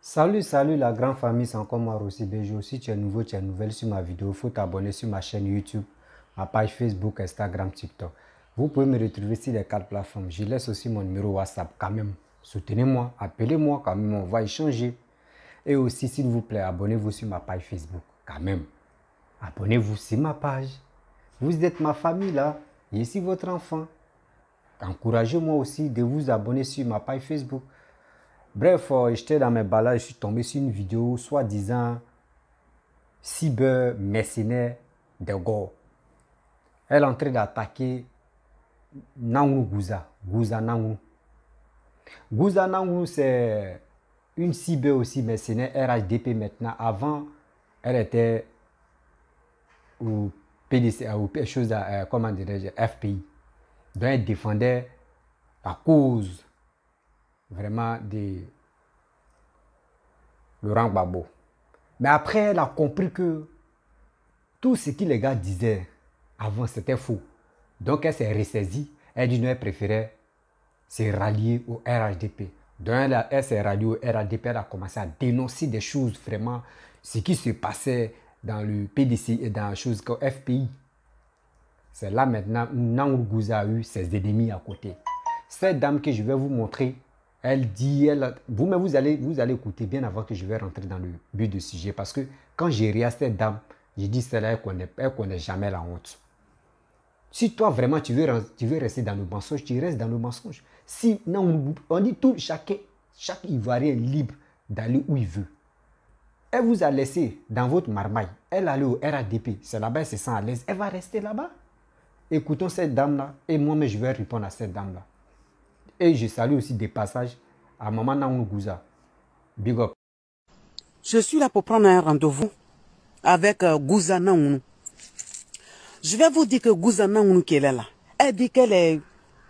Salut la grande famille, c'est encore moi Rossi Bejo. Si tu es nouveau, tu es nouvelle sur ma vidéo, il faut t'abonner sur ma chaîne YouTube, ma page Facebook, Instagram, TikTok. Vous pouvez me retrouver sur les 4 plateformes. Je laisse aussi mon numéro WhatsApp quand même. Soutenez-moi, appelez-moi quand même, on va échanger. Et aussi, s'il vous plaît, abonnez-vous sur ma page Facebook quand même. Abonnez-vous sur ma page. Vous êtes ma famille là, je suis votre enfant. Encouragez-moi aussi de vous abonner sur ma page Facebook. Bref, j'étais dans mes balades, je suis tombé sur une vidéo soi-disant cyber mercenaire de Go. Elle est en train d'attaquer Nangou Gouza. Gouza Nangou. Gouza Nangou, c'est une cyber aussi mercenaire RHDP maintenant. Avant, elle était au PDC, comment dirais-je, FPI. Donc elle défendait la cause vraiment de Laurent Gbagbo. Mais après, elle a compris que tout ce que les gars disaient avant, c'était faux. Donc, elle s'est ressaisie. Elle dit qu'elle préférait se rallier au RHDP. Donc, elle s'est ralliée au RHDP. Elle a commencé à dénoncer des choses, vraiment, ce qui se passait dans le PDC et dans les choses comme FPI. C'est là maintenant où Nangou Gouza a eu ses ennemis à côté. Cette dame que je vais vous montrer, elle dit, vous allez écouter bien avant que je vais rentrer dans le but du sujet. Parce que quand j'ai ri à cette dame, j'ai dit celle-là, elle connaît jamais la honte. Si toi vraiment tu veux rester dans le mensonge, tu restes dans le mensonge. Si non, on dit tout, chaque Ivoirien est libre d'aller où il veut. Elle vous a laissé dans votre marmaille. Elle allait au RADP. C'est là-bas, elle se sent à l'aise. Elle va rester là-bas. Écoutons cette dame-là. Et moi-même, je vais répondre à cette dame-là. Et je salue aussi des passages à Maman Nangou Gouza. Big up. Je suis là pour prendre un rendez-vous avec Gouza Nangou. Je vais vous dire que Gouza Nangou qu'elle est là. Elle dit qu'elle est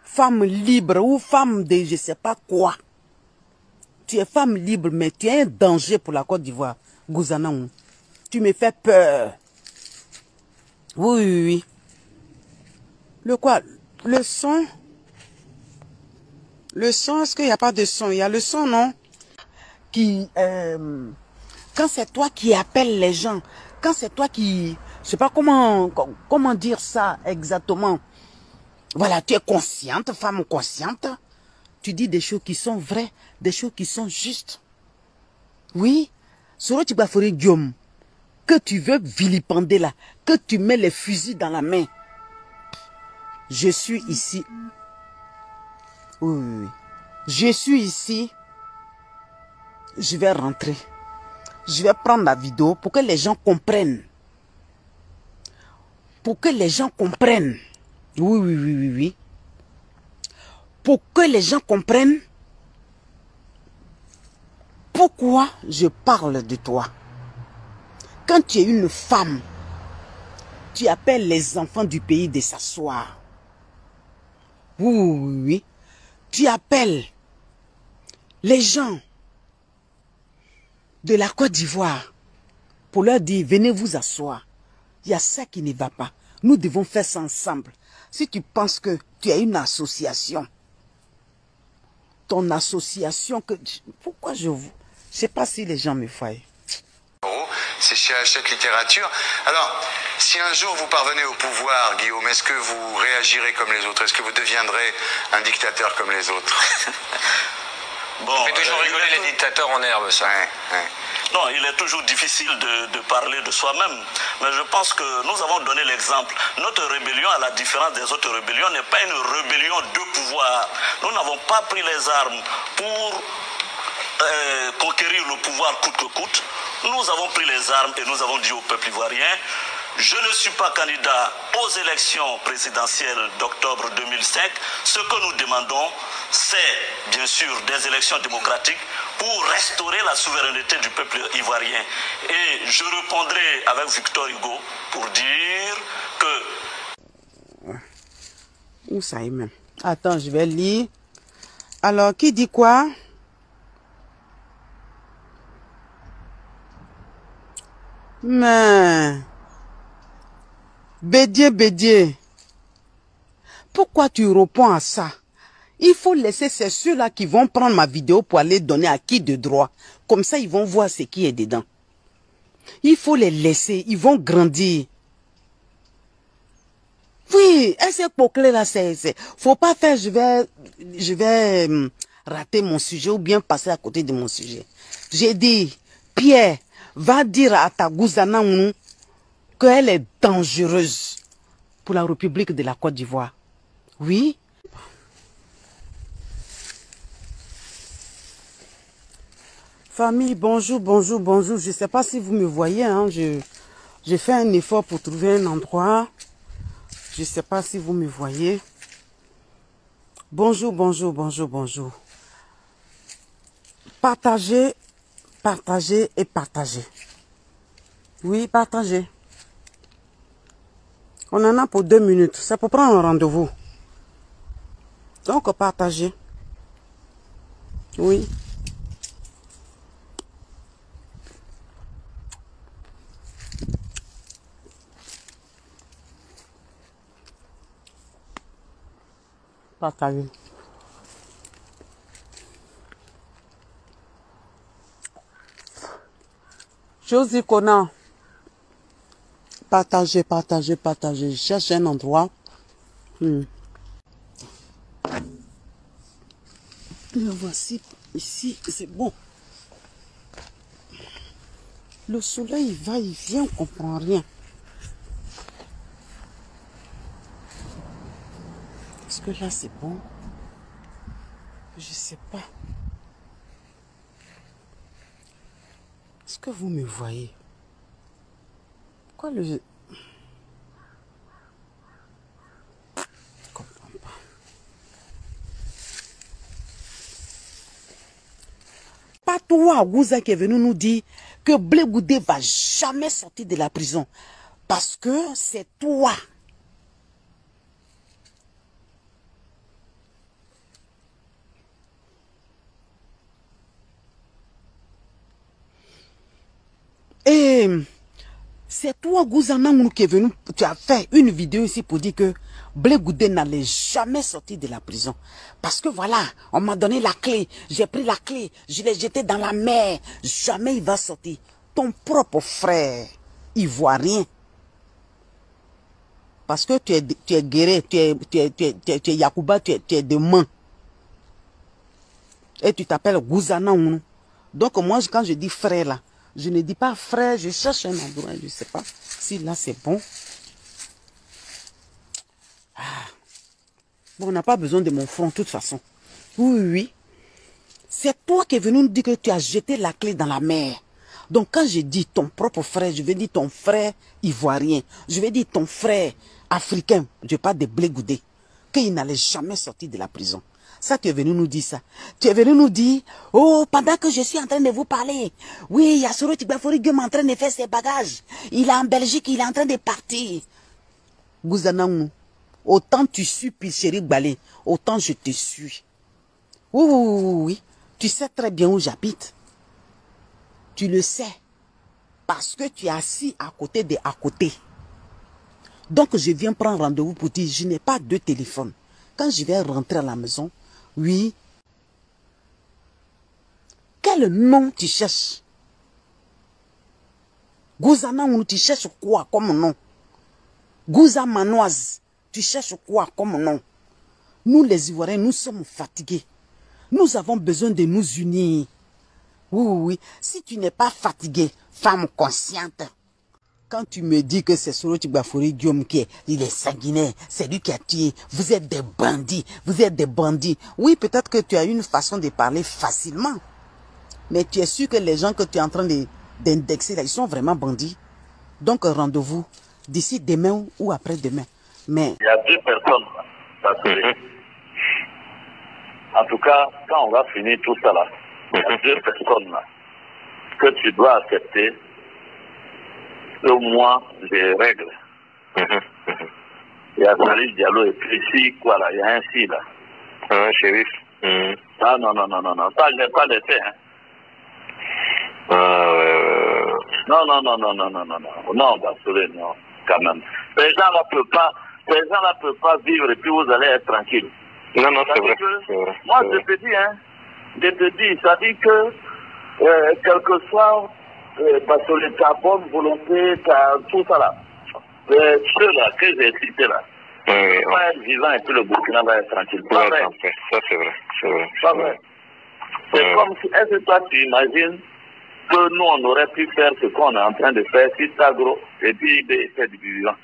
femme libre ou femme de je ne sais pas quoi. Tu es femme libre, mais tu es un danger pour la Côte d'Ivoire, Gouza Nangou. Tu me fais peur. Oui. Le quoi? Le son? Le son, est-ce qu'il n'y a pas de son? Il y a le son, non? Qui, quand c'est toi qui appelles les gens, quand c'est toi qui, je sais pas comment dire ça exactement. Voilà, tu es consciente, femme consciente. Tu dis des choses qui sont vraies, des choses qui sont justes. Oui, Soro Tibafori Guillaume, que tu veux vilipender là, que tu mets les fusils dans la main. Je suis ici. Oui. Je suis ici. Je vais rentrer. Je vais prendre la vidéo pour que les gens comprennent. Pour que les gens comprennent. Oui. Pour que les gens comprennent pourquoi je parle de toi. Quand tu es une femme, tu appelles les enfants du pays de s'asseoir. Oui. Tu appelles les gens de la Côte d'Ivoire pour leur dire, venez vous asseoir. Il y a ça qui ne va pas. Nous devons faire ça ensemble. Si tu penses que tu as une association, ton association, pourquoi je ne sais pas si les gens me voient. C'est chez Hachette Littérature. Alors, si un jour vous parvenez au pouvoir, Guillaume, est-ce que vous réagirez comme les autres? Est-ce que vous deviendrez un dictateur comme les autres? Bon, on fait toujours rigoler les dictateurs en herbe, ça. Ouais. Non, il est toujours difficile de parler de soi-même. Mais je pense que nous avons donné l'exemple. Notre rébellion, à la différence des autres rébellions, n'est pas une rébellion de pouvoir. Nous n'avons pas pris les armes pour conquérir le pouvoir coûte que coûte. Nous avons pris les armes et nous avons dit au peuple ivoirien, je ne suis pas candidat aux élections présidentielles d'octobre 2005. Ce que nous demandons, c'est bien sûr des élections démocratiques pour restaurer la souveraineté du peuple ivoirien. Et je répondrai avec Victor Hugo pour dire que... Où ça est même? Attends, je vais lire. Alors, qui dit quoi? Mais... Bédier. Pourquoi tu réponds à ça? Il faut laisser, c'est ceux-là qui vont prendre ma vidéo pour aller donner à qui de droit. Comme ça, ils vont voir ce qui est dedans. Il faut les laisser, ils vont grandir. Oui, est-ce que là, faut pas faire, je vais rater mon sujet ou bien passer à côté de mon sujet. J'ai dit, Pierre, va dire à ta Gouzana qu'elle est dangereuse pour la République de la Côte d'Ivoire. Oui. Famille, bonjour, bonjour, bonjour. Je ne sais pas si vous me voyez. Hein. Je fais un effort pour trouver un endroit. Je ne sais pas si vous me voyez. Bonjour, bonjour, bonjour, bonjour. Partagez, partagez et partagez. Oui, partagez. On en a pour 2 minutes. C'est pour prendre un rendez-vous. Donc, partagez. Oui. Partagez. Josie Kona. Partagez, partagez, partagez. Je cherche un endroit. Le voici. Ici, c'est bon. Le soleil va, il vient, on ne comprend rien. Est-ce que là, c'est bon? Je ne sais pas. Est-ce que vous me voyez? Pourquoi le... Je ne comprends pas. Pas toi, Gouza, qui est venu nous dire que Blé Goudé va jamais sortir de la prison. Parce que c'est toi. Et c'est toi, Gouzana, qui est venu, tu as fait une vidéo ici pour dire que Blé Goudé n'allait jamais sortir de la prison. Parce que voilà, on m'a donné la clé, j'ai pris la clé, je l'ai jeté dans la mer, jamais il va sortir. Ton propre frère ivoirien. Parce que tu es guéri, tu es Yacouba, tu es de main. Et tu t'appelles Gouzana. Donc moi, quand je dis frère là, je ne dis pas frère, je cherche un endroit, je ne sais pas si là c'est bon. Ah. Bon, on n'a pas besoin de mon front de toute façon. Oui, oui. C'est toi qui es venu nous dire que tu as jeté la clé dans la mer. Donc quand je dis ton propre frère, je vais dire ton frère ivoirien. Je vais dire ton frère africain. Je parle de Blé Goudé. Qu'il n'allait jamais sortir de la prison. Ça, tu es venu nous dire ça. Tu es venu nous dire, oh, pendant que je suis en train de vous parler, oui, Yassoro Tigbafori Guillaume est en train de faire ses bagages. Il est en Belgique, il est en train de partir. Gouzanaou, autant tu suis Chéri Balé, autant je te suis. Oui, oui, oui, oui. Tu sais très bien où j'habite. Tu le sais. Parce que tu es assis à côté de à côté. Donc, je viens prendre rendez-vous pour dire, je n'ai pas de téléphone. Quand je vais rentrer à la maison, oui. Quel nom tu cherches? Gouzana, tu cherches quoi comme nom? Gouza Manoise, tu cherches quoi comme nom? Nous les Ivoiriens, nous sommes fatigués. Nous avons besoin de nous unir. Oui, oui, oui. Si tu n'es pas fatigué, femme consciente. Quand tu me dis que c'est Soro Tigbafori Guillaume qui est, il est sanguinaire, c'est lui qui a tué, vous êtes des bandits, vous êtes des bandits. Oui, peut-être que tu as une façon de parler facilement. Mais tu es sûr que les gens que tu es en train d'indexer là, ils sont vraiment bandits. Donc rendez-vous d'ici demain ou après-demain. Mais il y a 2 personnes là. En tout cas, quand on va finir tout ça là, il y a 2 personnes là que tu dois accepter. Au moins des règles. Il y a Salif Diallo et puis ici, quoi là, il y a un si là. Chérif. Ah non, non, non, non, non, ça je n'ai pas laissé, hein. Non, non, non, non, non, non, non, non, non, Basolé, non, quand même. Ces gens-là ne peuvent pas vivre et puis vous allez être tranquille. Non, non, c'est vrai. Moi, je te dis, hein, je te dis, ça dit que, quel que soit, parce que ta bonne volonté, tout ça là, ceux-là que j'ai cités là, va être vivant et puis le Burkina va être tranquille. Pas vrai. Ça, c'est vrai. C'est vrai. Pas vrai. C'est comme si, est-ce que toi, tu imagines que nous, on aurait pu faire ce qu'on est en train de faire si Tagro et puis IB fait du vivant?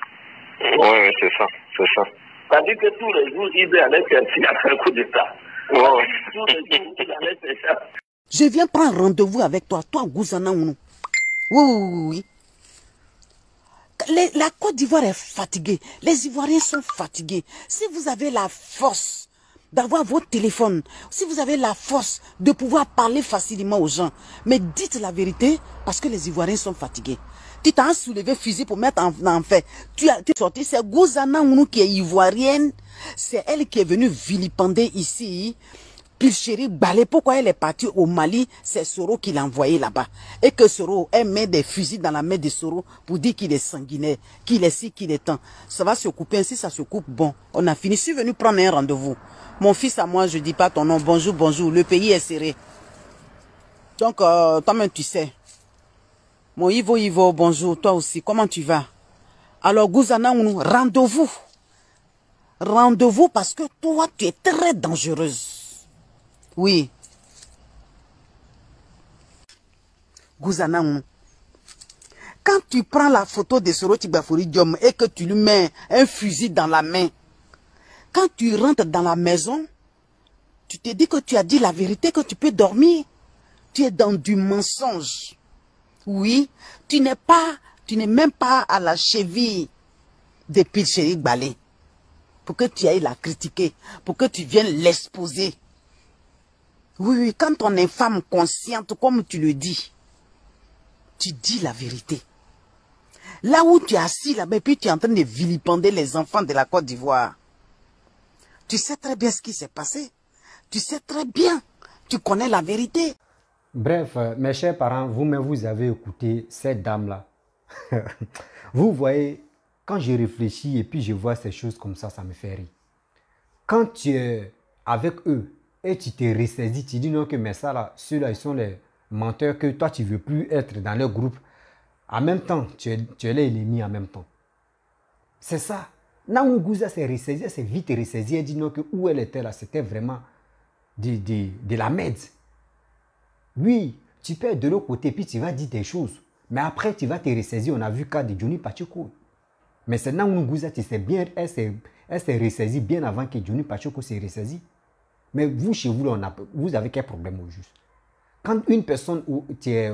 Oui, c'est ça. C'est ça. Ça dit que tous les jours, IB allait chercher à faire un coup d'État. Oui. Tous les jours, il allait chercher. Je viens prendre rendez-vous avec toi, Gouzana Ounou. Oui. La Côte d'Ivoire est fatiguée. Les Ivoiriens sont fatigués. Si vous avez la force d'avoir votre téléphone, si vous avez la force de pouvoir parler facilement aux gens, mais dites la vérité parce que les Ivoiriens sont fatigués. Tu t'as soulevé fusil pour mettre en fait. Tu es sorti, c'est Gouzana Ounou qui est ivoirienne. C'est elle qui est venue vilipender ici. Puis chérie Balé, pourquoi elle est partie au Mali? C'est Soro qui l'a envoyé là-bas. Et que Soro, elle met des fusils dans la main de Soro pour dire qu'il est sanguinaire, qu'il est ci, qu'il est tant. Ça va se couper, ainsi ça se coupe. Bon, on a fini. Je suis venu prendre un rendez-vous. Mon fils à moi, je dis pas ton nom. Bonjour, bonjour. Le pays est serré. Donc, toi-même, tu sais. Mon Ivo, bonjour. Toi aussi, comment tu vas? Alors, Gouzana, rendez-vous. Rendez-vous parce que toi, tu es très dangereuse. Oui. Gouzana, quand tu prends la photo de Soro Tigbafori Diom et que tu lui mets un fusil dans la main, quand tu rentres dans la maison, tu te dis que tu as dit la vérité, que tu peux dormir. Tu es dans du mensonge. Oui, tu n'es même pas à la cheville de Pilchéri Balé pour que tu ailles la critiquer, pour que tu viennes l'exposer. Oui, quand on est femme consciente, comme tu le dis, tu dis la vérité. Là où tu es assis là-bas, et puis tu es en train de vilipender les enfants de la Côte d'Ivoire. Tu sais très bien ce qui s'est passé. Tu sais très bien. Tu connais la vérité. Bref, mes chers parents, vous-même, vous avez écouté cette dame-là. Vous voyez, quand je réfléchis et puis je vois ces choses comme ça me fait rire. Quand tu es avec eux, et tu te ressaisis, tu dis non que mais ça là, ceux-là ils sont les menteurs que toi tu veux plus être dans leur groupe. En même temps, tu es l'ennemi en même temps. C'est ça. Naougouza s'est ressaisie, elle s'est vite ressaisie, elle dit non que où elle était là, c'était vraiment de la merde. Oui, tu peux être de l'autre côté puis tu vas dire des choses. Mais après tu vas te ressaisir, on a vu le cas de Johnny Pacheco. Mais c'est Naougouza, tu sais bien, elle s'est ressaisie bien avant que Johnny Pacheco s'est ressaisi. Mais vous, chez vous, là, vous avez quel problème au juste? Quand une personne, tu es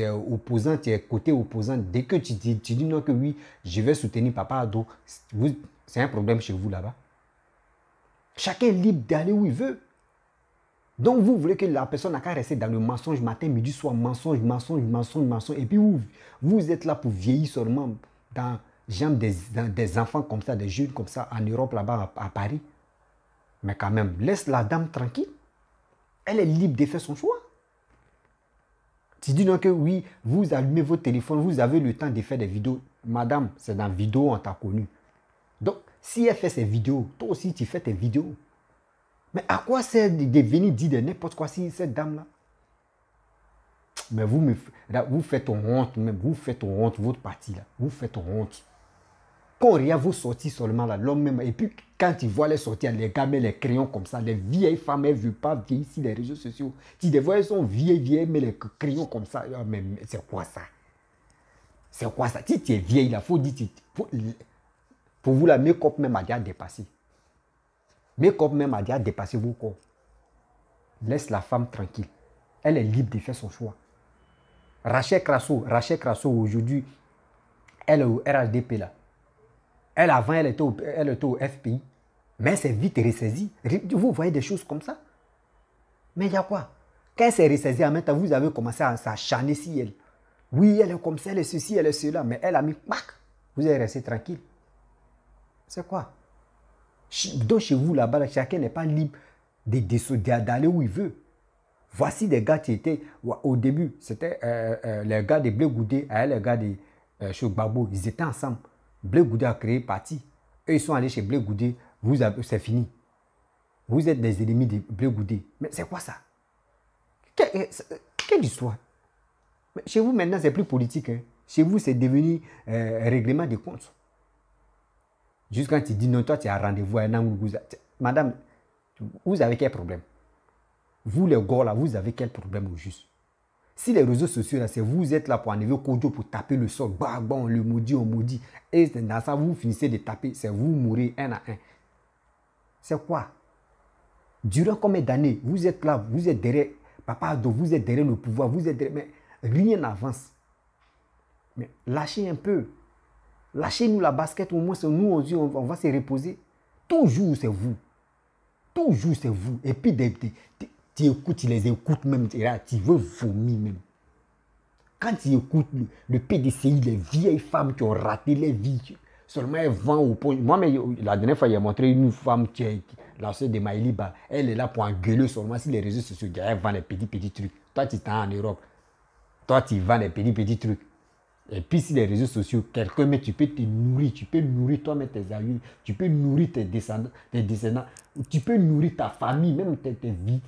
opposant, tu es côté opposant, dès que tu dis non que oui, je vais soutenir Papa Ado, c'est un problème chez vous là-bas. Chacun est libre d'aller où il veut. Donc vous voulez que la personne n'a qu'à rester dans le mensonge matin, midi, soir, mensonge, et puis vous êtes là pour vieillir seulement dans des enfants comme ça, des jeunes comme ça, en Europe, là-bas, à Paris. Mais quand même, laisse la dame tranquille. Elle est libre de faire son choix. Tu dis donc que oui, vous allumez votre téléphone, vous avez le temps de faire des vidéos. Madame, c'est dans vidéo, on t'a connu. Donc, si elle fait ses vidéos, toi aussi, tu fais tes vidéos. Mais à quoi sert de venir dire de n'importe quoi si cette dame-là? Mais vous faites honte même. Vous faites honte, votre parti là. Vous faites honte. Quand on regarde vos sorties seulement là, l'homme même, et puis quand il voit les sorties, les gars mettent les crayons comme ça, les vieilles femmes, elles ne veulent pas vieillir sur les réseaux sociaux. Tu les vois, elles sont vieilles, mais les crayons comme ça. Mais c'est quoi ça? C'est quoi ça? Si tu es vieille là, il faut dire, pour vous la make-up même a déjà dépassé. Make-up même a déjà dépassé vos corps. Laisse la femme tranquille. Elle est libre de faire son choix. Rachel Crasso aujourd'hui, elle est au RHDP là. Elle, avant, elle était au FPI. Mais elle s'est vite ressaisie. Vous voyez des choses comme ça? Mais il y a quoi? Quand elle s'est ressaisie, en même temps, vous avez commencé à s'acharner sur elle. Oui, elle est comme ça, elle est ceci, elle est cela. Mais elle a mis pack. Vous allez rester tranquille. C'est quoi? Donc chez vous là-bas, chacun n'est pas libre d'aller où il veut. Voici des gars qui étaient, au début, c'était les gars de Blé Goudé et les gars de Chogbabo. Ils étaient ensemble. Blé Goudé a créé parti. Eux, ils sont allés chez Blé Goudé. C'est fini. Vous êtes des ennemis de Blé Goudé. Mais c'est quoi ça? Quelle histoire? Mais chez vous, maintenant, c'est plus politique. Hein. Chez vous, c'est devenu règlement de compte. Juste quand tu dis non, toi, tu as rendez-vous à un madame, vous avez quel problème? Vous, les gars, là, vous avez quel problème au juste? Si les réseaux sociaux, là, c'est vous êtes là pour enlever Kodjo, pour taper le sol, bah, bon, on le maudit, on maudit. Et dans ça, vous finissez de taper, c'est vous mourir un à un. C'est quoi? Durant combien d'années, vous êtes là, vous êtes derrière Papa Ado, vous êtes derrière le pouvoir, vous êtes derrière, mais rien n'avance. Mais lâchez un peu. Lâchez-nous la basket, au moins, nous, on va se reposer. Toujours, c'est vous. Toujours, c'est vous. Et puis, tu écoutes, tu les écoutes même, tu veux vomir même. Quand tu écoutes le PDCI, les vieilles femmes qui ont raté les vies, seulement elles vendent au point. Moi, mais, la dernière fois, il a montré une femme qui est la soeur de Maïliba. Elle est là pour engueuler seulement sur les réseaux sociaux. Elle vend les petits trucs. Toi, tu es en Europe. Toi, tu vends les petits trucs. Et puis, sur les réseaux sociaux, quelqu'un, mais tu peux te nourrir. Tu peux nourrir toi-même tes amis. Tu peux nourrir tes descendants. Tu peux nourrir ta famille, même tes vies.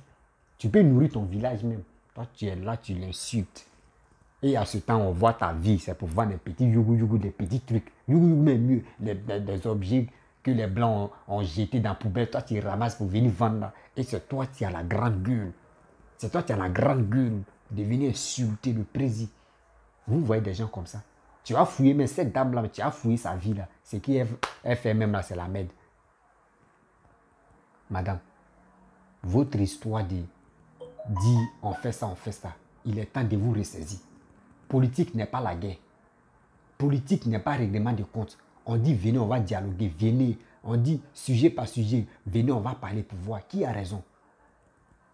Tu peux nourrir ton village même. Toi, tu es là, tu l'insultes. Et à ce temps, on voit ta vie. C'est pour vendre des petits yougou, des petits trucs. Yougou, même mieux. Des objets que les Blancs ont jetés dans la poubelle. Toi, tu ramasses pour venir vendre là. Et c'est toi qui as la grande gueule. C'est toi qui as la grande gueule de venir insulter le président. Vous voyez des gens comme ça. Tu as fouillé, mais cette dame-là, tu as fouillé sa vie là. Ce qu'elle fait même là, c'est la merde. Madame, votre histoire dit on fait ça, il est temps de vous ressaisir. Politique n'est pas la guerre. Politique n'est pas règlement de compte. On dit venez, on va dialoguer, venez. On dit sujet par sujet, venez, on va parler pouvoir. Qui a raison?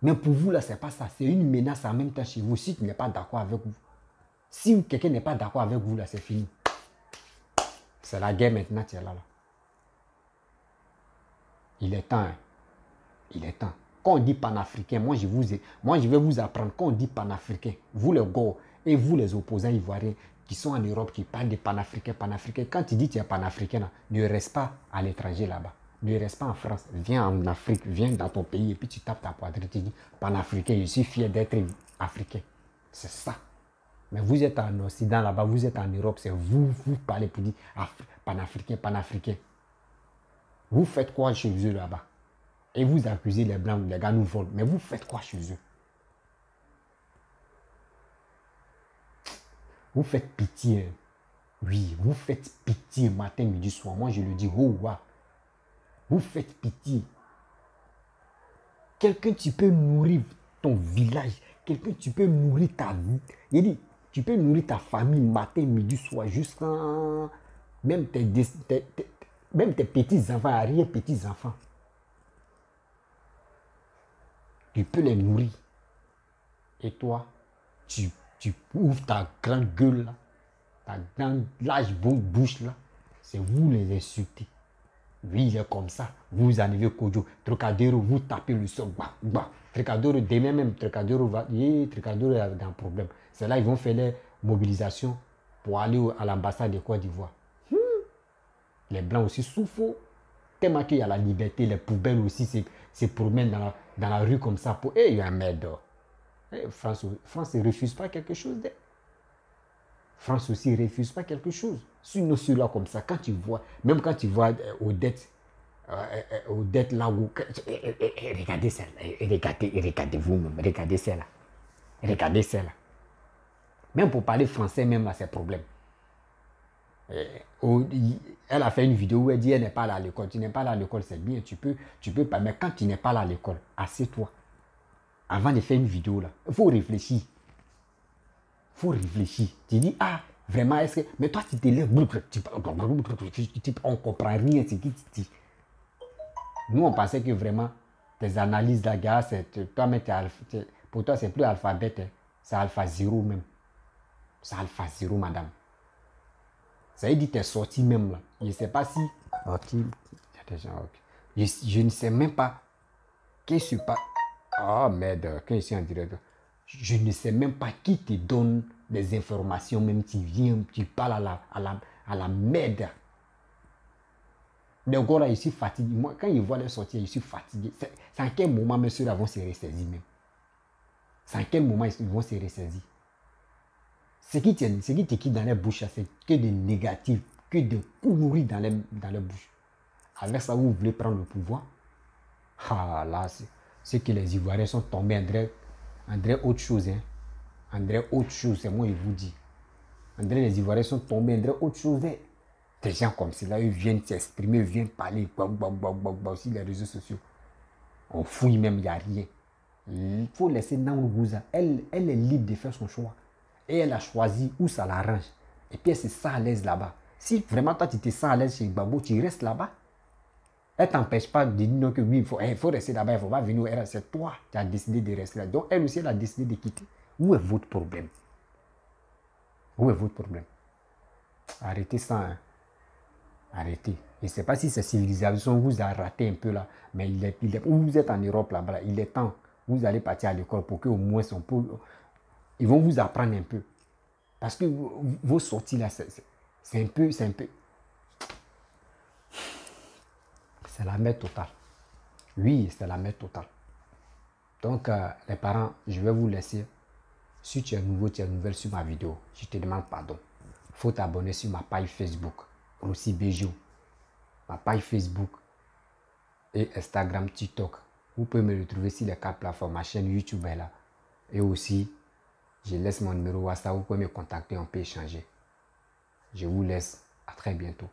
Mais pour vous là, c'est pas ça. C'est une menace en même temps chez vous si tu n'es pas d'accord avec vous. Si quelqu'un n'est pas d'accord avec vous, là, c'est fini. C'est la guerre maintenant, tu es là. Il est temps. Hein. Il est temps. Quand on dit panafricain, moi je vais vous apprendre. Quand on dit panafricain, vous les gars et vous les opposants ivoiriens qui sont en Europe, qui parlent de panafricain. Quand tu dis que tu es panafricain, là, ne reste pas à l'étranger là-bas. Ne reste pas en France. Viens en Afrique, viens dans ton pays et puis tu tapes ta poitrine. Tu dis panafricain, je suis fier d'être africain. C'est ça. Mais vous êtes en Occident là-bas, vous êtes en Europe, c'est vous parlez pour dire panafricain. Vous faites quoi chez eux là-bas? Et vous accusez les Blancs, les gars nous volent. Mais vous faites quoi chez eux? Vous faites pitié. Oui, vous faites pitié matin, midi, soir. Moi, je le dis, oh, wow. Vous faites pitié. Quelqu'un, tu peux nourrir ton village. Quelqu'un, tu peux nourrir ta vie. Il dit, tu peux nourrir ta famille matin, midi, soir, jusqu'à même tes petits-enfants, arrière-petits-enfants. Tu peux les nourrir. Et toi, tu ouvres ta grande gueule là, ta grande large bouche là, c'est vous les insultez. Oui, il est comme ça. Vous arrivez Kodjo, Trocadéro, vous tapez le sol. Trocadéro, demain même, Trocadéro est dans un problème. C'est là ils vont faire les mobilisations pour aller à l'ambassade de Côte d'Ivoire. Les Blancs aussi souffrent. Tellement qu'il y a la liberté, les poubelles aussi se promènent dans la rue comme ça. Pour il y a un merde. France ne refuse pas quelque chose. France aussi ne refuse pas quelque chose. Sinon, celui-là comme ça, quand tu vois, même quand tu vois aux dettes là où... regardez ça, regardez-vous, regardez ça là. Regardez ça là. Même pour parler français, même là, c'est problème. Elle a fait une vidéo où elle dit elle n'est pas là à l'école. Tu n'es pas là à l'école, c'est bien, tu peux pas. Mais quand tu n'es pas là à l'école, assieds-toi. Avant de faire une vidéo là, il faut réfléchir. Tu dis, ah, vraiment, est-ce que... Mais toi, tu te lèves, on ne comprend rien ce qui te dit. Nous, on pensait que vraiment, tes analyses là, gars, pour toi, c'est plus alphabet, hein. C'est alpha 0 même. C'est alpha 0, madame. Ça veut dire que tu es sorti même là. Je ne sais pas si... Je ne sais même pas. Qu'est-ce que pas... Oh merde, quand je suis en direct. Je ne sais même pas qui te donne des informations. Même tu viens, tu parles à la merde. Les gars là, je suis fatigué. Moi, quand ils voient leur sortir, je suis fatigué. C'est à quel moment mes soeurs vont se ressaisir même? C'est à quel moment ils vont se ressaisir? Ce qui te quitte dans les bouches, c'est que des négatifs, que des coups nourris dans les bouches. Avec ça, vous voulez prendre le pouvoir? Ah là, c'est que les Ivoiriens sont tombés, André autre chose. Hein. André autre chose, c'est moi, je vous dis. André, les Ivoiriens sont tombés, André autre chose. Hein. Des gens comme cela, ils viennent s'exprimer, ils viennent parler, aussi les réseaux sociaux. On fouille même, il n'y a rien. Il faut laisser Nangouza. Elle est libre de faire son choix. Et elle a choisi où ça l'arrange. Et puis elle se sent à l'aise là-bas. Si vraiment toi tu te sens à l'aise chez Gbagbo, tu restes là-bas. Elle ne t'empêche pas de dire non que oui, il faut rester là-bas, il ne faut pas venir. C'est toi qui as décidé de rester là. Donc elle aussi, elle a décidé de quitter. Où est votre problème? Où est votre problème? Arrêtez ça. Hein. Arrêtez. Je ne sais pas si cette civilisation vous a raté un peu là, mais vous êtes en Europe là-bas, il est temps. Vous allez partir à l'école pour qu'au moins ils vont vous apprendre un peu. Parce que vos sorties là, c'est un peu. C'est la merde totale. Oui, c'est la merde totale. Donc, les parents, je vais vous laisser. Si tu es nouveau, tu es nouvelle sur ma vidéo, je te demande pardon. Il faut t'abonner sur ma page Facebook, aussi Béjou. Ma page Facebook et Instagram, TikTok. Vous pouvez me retrouver sur les 4 plateformes. Ma chaîne YouTube est là. Et aussi, je laisse mon numéro WhatsApp. Vous pouvez me contacter, on peut échanger. Je vous laisse. À très bientôt.